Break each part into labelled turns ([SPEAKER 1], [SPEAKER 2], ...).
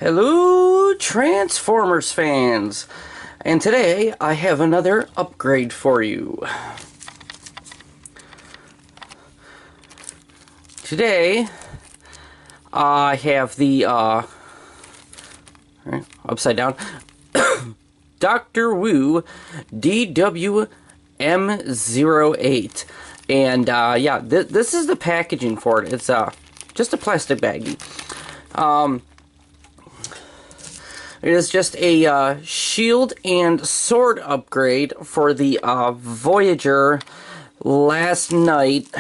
[SPEAKER 1] Hello, Transformers fans! And today I have another upgrade for you. Today I have the upside down Dr. Wu DW M08. And yeah, this is the packaging for it. It's just a plastic baggie. It is just a shield and sword upgrade for the Voyager Last Night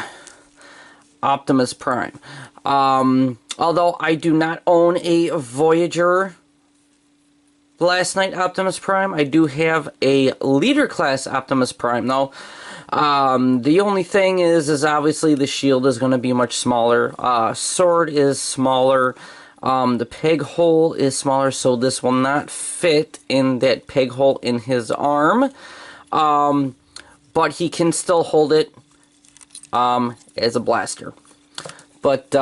[SPEAKER 1] Optimus Prime. Although I do not own a Voyager Last Night Optimus Prime, I do have a Leader Class Optimus Prime. Now, the only thing is obviously the shield is going to be much smaller. Sword is smaller. The peg hole is smaller, so this will not fit in that peg hole in his arm. But he can still hold it as a blaster. But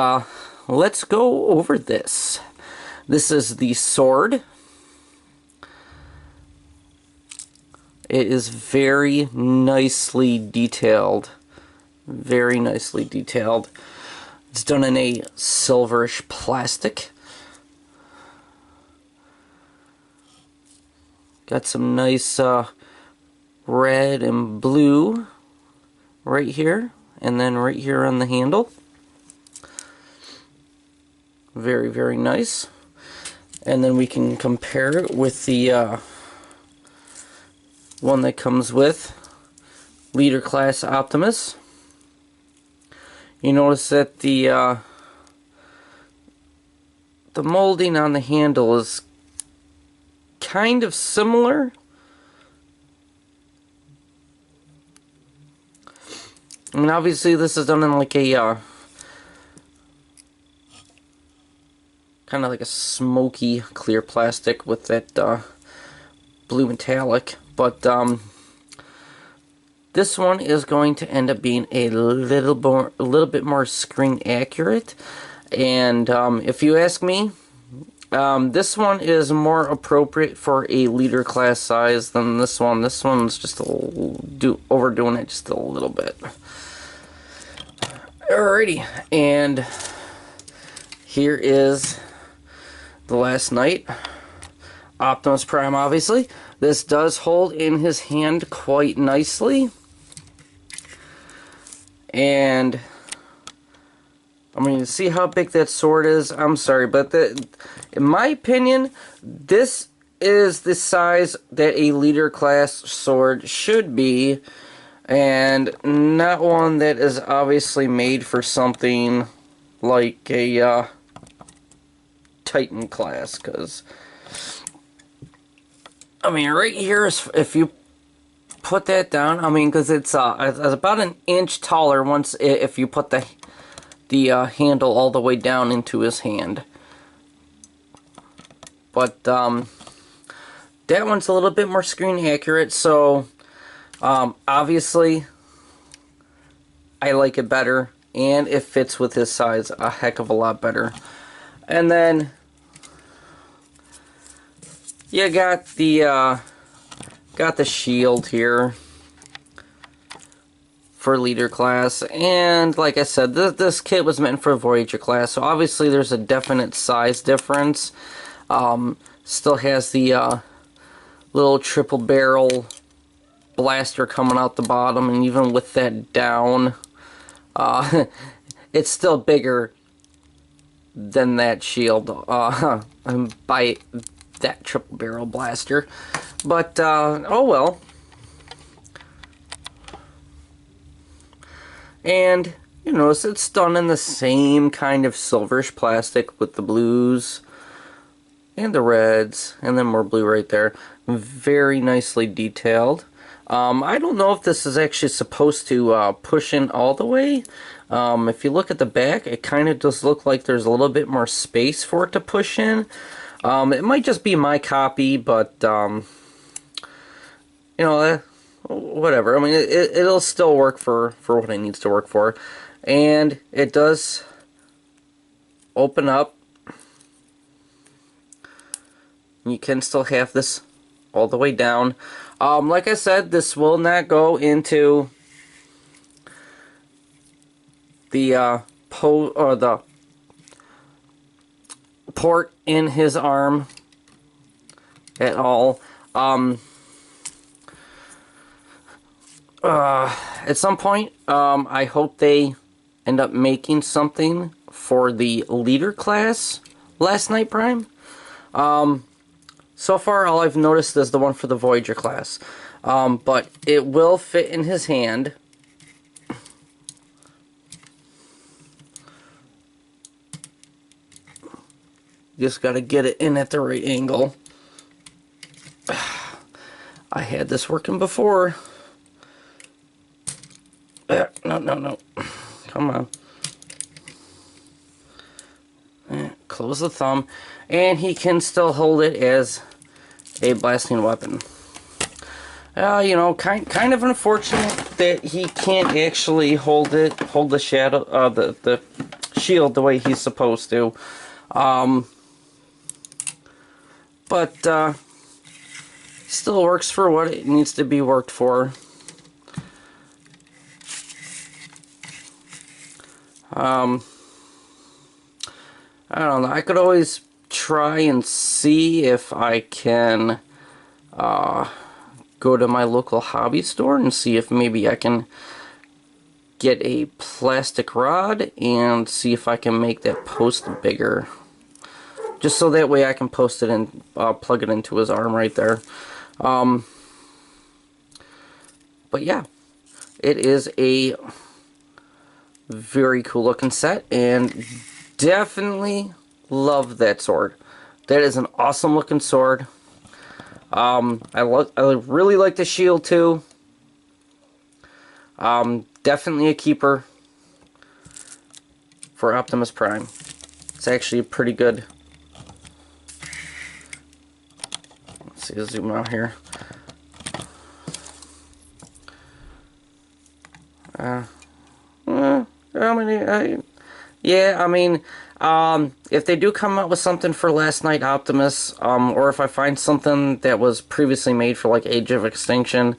[SPEAKER 1] let's go over this. This is the sword. It is very nicely detailed. Very nicely detailed. It's done in a silverish plastic. Got some nice red and blue right here, and then right here on the handle. Very, very nice. And then we can compare it with the one that comes with Leader Class Optimus. You notice that the molding on the handle is kind of similar. I mean, obviously this is done in like a kind of like a smoky clear plastic with that blue metallic, but this one is going to end up being a little bit more screen accurate, and if you ask me, this one is more appropriate for a Leader Class size than this one. This one's just overdoing it just a little bit. Alrighty, and here is the Last Night Optimus Prime. Obviously, this does hold in his hand quite nicely. And I mean, see how big that sword is? I'm sorry, but in my opinion, this is the size that a Leader Class sword should be, and not one that is obviously made for something like a Titan class. Because I mean, right here, if you put that down, I mean, because it's about an inch taller once if you put the handle all the way down into his hand. But that one's a little bit more screen accurate, so obviously I like it better, and it fits with his size a heck of a lot better. And then you got the shield here for Leader Class, and like I said, this kit was meant for Voyager Class, so obviously there's a definite size difference. Still has the little triple barrel blaster coming out the bottom, and even with that down, it's still bigger than that shield by that triple barrel blaster. But oh well. And you notice it's done in the same kind of silverish plastic with the blues and the reds, and then more blue right there. Very nicely detailed. I don't know if this is actually supposed to push in all the way. If you look at the back, it kind of does look like there's a little bit more space for it to push in. It might just be my copy, but you know, whatever. I mean, it'll still work for what it needs to work for. And it does open up You can still have this all the way down. Like I said, this will not go into the the port in his arm at all. At some point, I hope they end up making something for the leader class Last Night Prime. So far, all I've noticed is the one for the Voyager class. But it will fit in his hand. Just gotta get it in at the right angle. I had this working before. No. Come on. Close the thumb. And he can still hold it as a blasting weapon. You know, kind of unfortunate that he can't actually hold the shadow, the shield the way he's supposed to. But still works for what it needs to be worked for. I don't know. I could always try and see if I can go to my local hobby store and see if maybe I can get a plastic rod and see if I can make that post bigger. Just so that way I can post it and plug it into his arm right there. But yeah, it is a very cool looking set, and definitely love that sword. That is an awesome looking sword. I really like the shield too. Definitely a keeper for Optimus Prime. It's actually pretty good. Let's see, zoom out here. If they do come out with something for Last Night Optimus, or if I find something that was previously made for like Age of Extinction,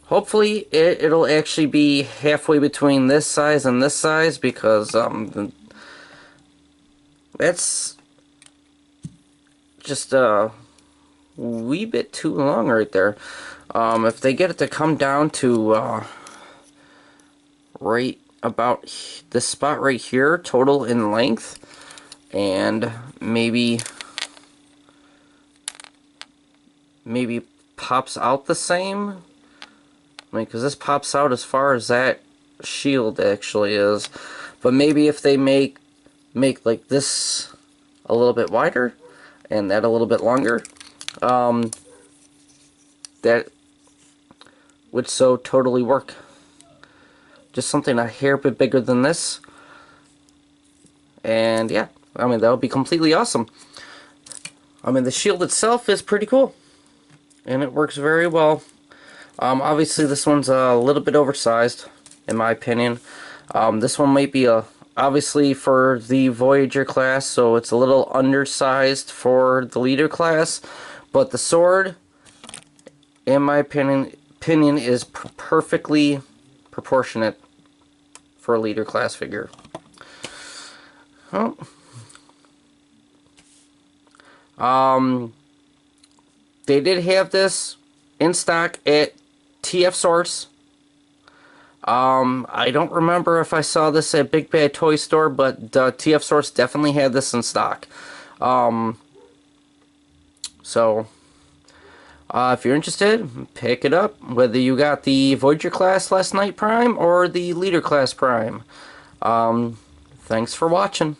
[SPEAKER 1] hopefully it'll actually be halfway between this size and this size, because that's just a wee bit too long right there. If they get it to come down to right about this spot right here, total in length, and maybe pops out the same. I mean, because this pops out as far as that shield actually is, but maybe if they make like this a little bit wider and that a little bit longer, that would so totally work. Just something a hair bit bigger than this, and yeah, I mean, that would be completely awesome. I mean, the shield itself is pretty cool, and it works very well. Obviously this one's a little bit oversized, in my opinion. This one might be obviously for the Voyager class, so it's a little undersized for the leader class, but the sword, in my opinion is perfectly proportionate for a leader class figure. Oh. They did have this in stock at TF Source. I don't remember if I saw this at Big Bad Toy Store, but TF Source definitely had this in stock. If you're interested, pick it up, whether you got the Voyager class Last Night Prime or the Leader class Prime. Thanks for watching.